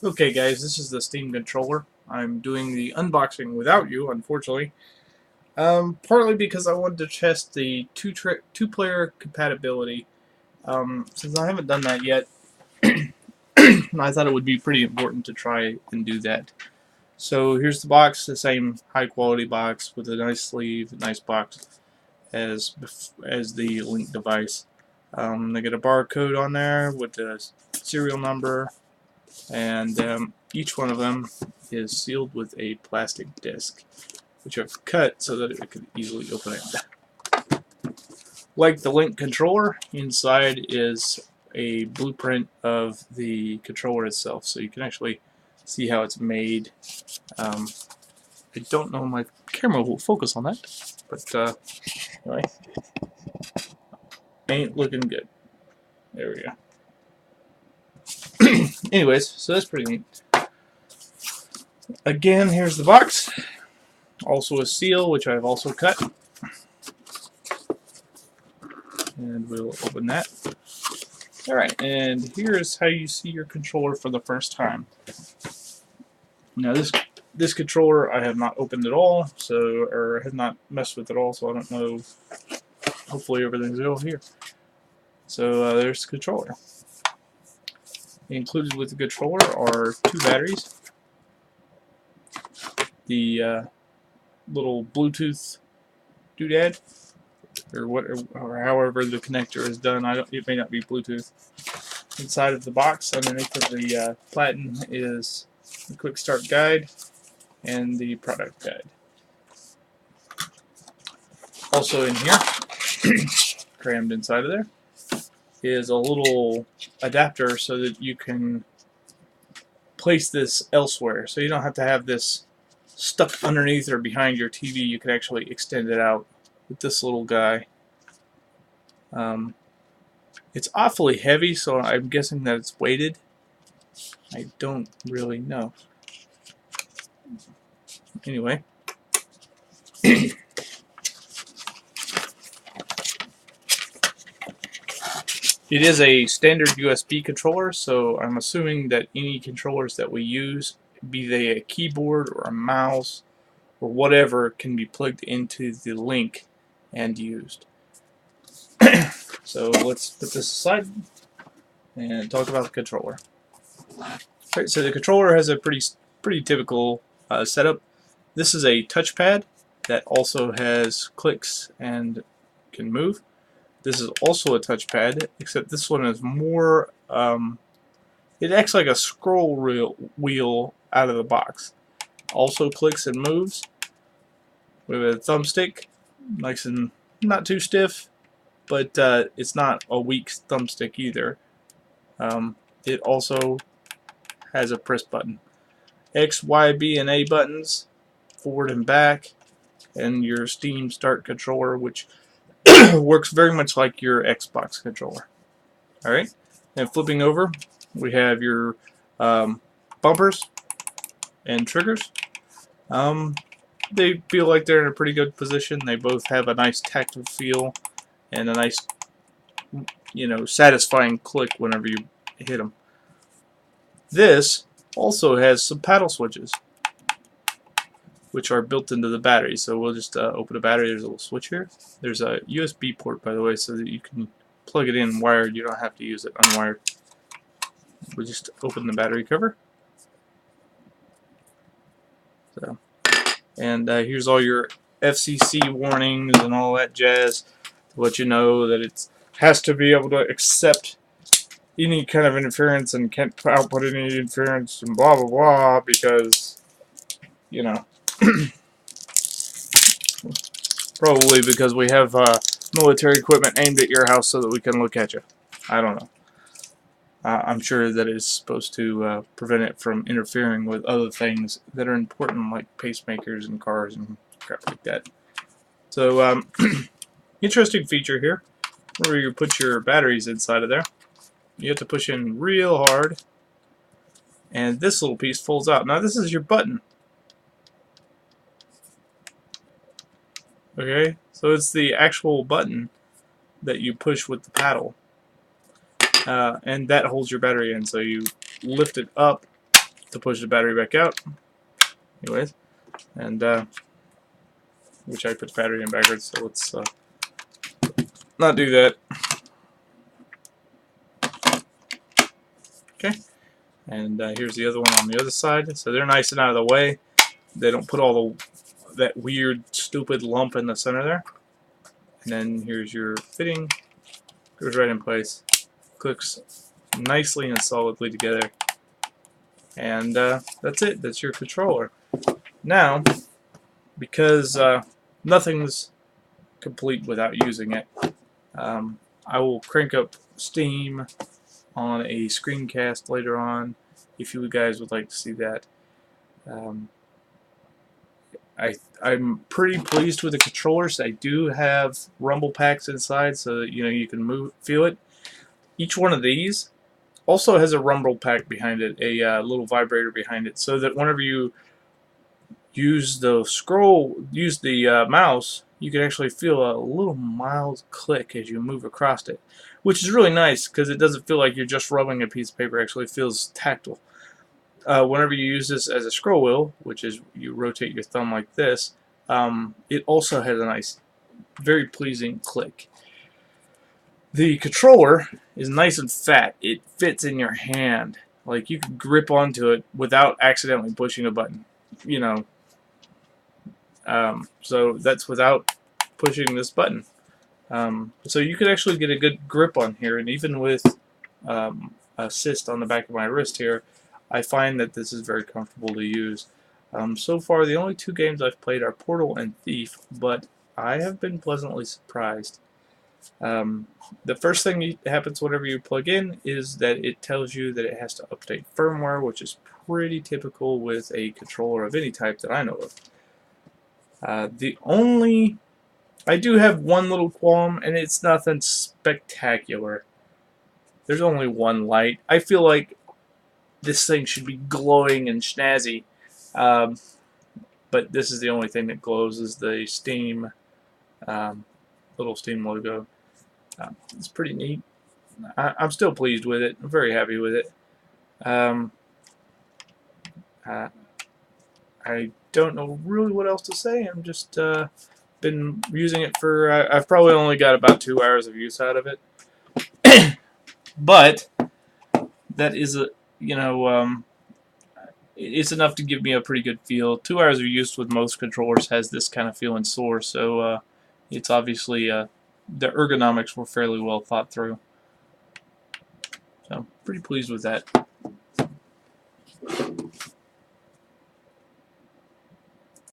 Okay guys, this is the Steam controller. I'm doing the unboxing without you, unfortunately. Partly because I wanted to test the two-player compatibility. Since I haven't done that yet, I thought it would be pretty important to try and do that. So here's the box, the same high-quality box with a nice sleeve, a nice box as the Link device. They get a barcode on there with the serial number, and each one of them is sealed with a plastic disc, which I've cut so that it could easily open it. Like the Link controller, inside is a blueprint of the controller itself, so you can actually see how it's made. Um, I don't know if my camera will focus on that, but anyway, ain't looking good. There we go. Anyways, so that's pretty neat. Again, here's the box. Also a seal, which I've also cut. And we'll open that. Alright, and here's how you see your controller for the first time. Now this controller I have not opened at all, or have not messed with at all, so I don't know. Hopefully everything's good here. So there's the controller. Included with the controller are two batteries, the little Bluetooth doodad, or however the connector is done. It may not be Bluetooth. Inside of the box, underneath of the platen, is the quick start guide and the product guide. Also in here, crammed inside of there, is a little adapter so that you can place this elsewhere. So you don't have to have this stuck underneath or behind your TV. You can actually extend it out with this little guy. It's awfully heavy, so I'm guessing that it's weighted. I don't really know. Anyway. It is a standard USB controller, so I'm assuming that any controllers that we use, be they a keyboard or a mouse or whatever, can be plugged into the Link and used. So let's put this aside and talk about the controller. Alright, so the controller has a pretty typical setup. This is a touchpad that also has clicks and can move. This is also a touchpad, except this one is more, it acts like a scroll wheel out of the box. Also clicks and moves. We have a thumbstick, nice and not too stiff, but it's not a weak thumbstick either. It also has a press button. X, Y, B, and A buttons, forward and back, and your Steam Start controller, which works very much like your Xbox controller. Alright, and flipping over, we have your bumpers and triggers. They feel like they're in a pretty good position. They both have a nice tactile feel and a nice, satisfying click whenever you hit them. This also has some paddle switches, which are built into the battery. So we'll just open the battery. There's a little switch here. There's a USB port, by the way, so that you can plug it in wired. You don't have to use it unwired. We'll just open the battery cover. So, and here's all your FCC warnings and all that jazz to let you know that it has to be able to accept any kind of interference and can't output any interference and blah blah blah, because probably because we have military equipment aimed at your house so that we can look at you. I don't know. I'm sure that it's supposed to prevent it from interfering with other things that are important, like pacemakers and cars and crap like that. So, interesting feature here, where you put your batteries inside of there. You have to push in real hard, and this little piece folds out. Now, this is your button. Okay, so it's the actual button that you push with the paddle, and that holds your battery in. So you lift it up, to push the battery back out. Anyways, and which I put the battery in backwards, so let's not do that. Okay, and here's the other one on the other side. So they're nice and out of the way. They don't put all that weird, stupid lump in the center there. And then here's your fitting. Goes right in place. Clicks nicely and solidly together. And that's it. That's your controller. Now, because nothing's complete without using it, I will crank up Steam on a screencast later on if you guys would like to see that. I'm pretty pleased with the controllers. I do have rumble packs inside, so that you can feel it. Each one of these also has a rumble pack behind it, a little vibrator behind it, so that whenever you use the mouse, you can actually feel a little mild click as you move across it, which is really nice because it doesn't feel like you're just rubbing a piece of paper. It actually feels tactile. Whenever you use this as a scroll wheel, which is you rotate your thumb like this, it also has a nice, very pleasing click. The controller is nice and fat. It fits in your hand. Like you can grip onto it without accidentally pushing a button. So that's without pushing this button. So you could actually get a good grip on here, and even with assist on the back of my wrist here, I find that this is very comfortable to use. So far, the only two games I've played are Portal and Thief, but I have been pleasantly surprised. The first thing that happens whenever you plug in is that it tells you that it has to update firmware, which is pretty typical with a controller of any type that I know of. I do have one little qualm, and it's nothing spectacular. There's only one light. I feel like this thing should be glowing and snazzy, but this is the only thing that glows, is the Steam little Steam logo. It's pretty neat. I'm still pleased with it. I'm very happy with it. I don't know really what else to say. I'm just been using it for. I've probably only got about 2 hours of use out of it, but that is it's enough to give me a pretty good feel. 2 hours of use with most controllers has this kind of feel and source, so it's obviously the ergonomics were fairly well thought through. So pretty pleased with that.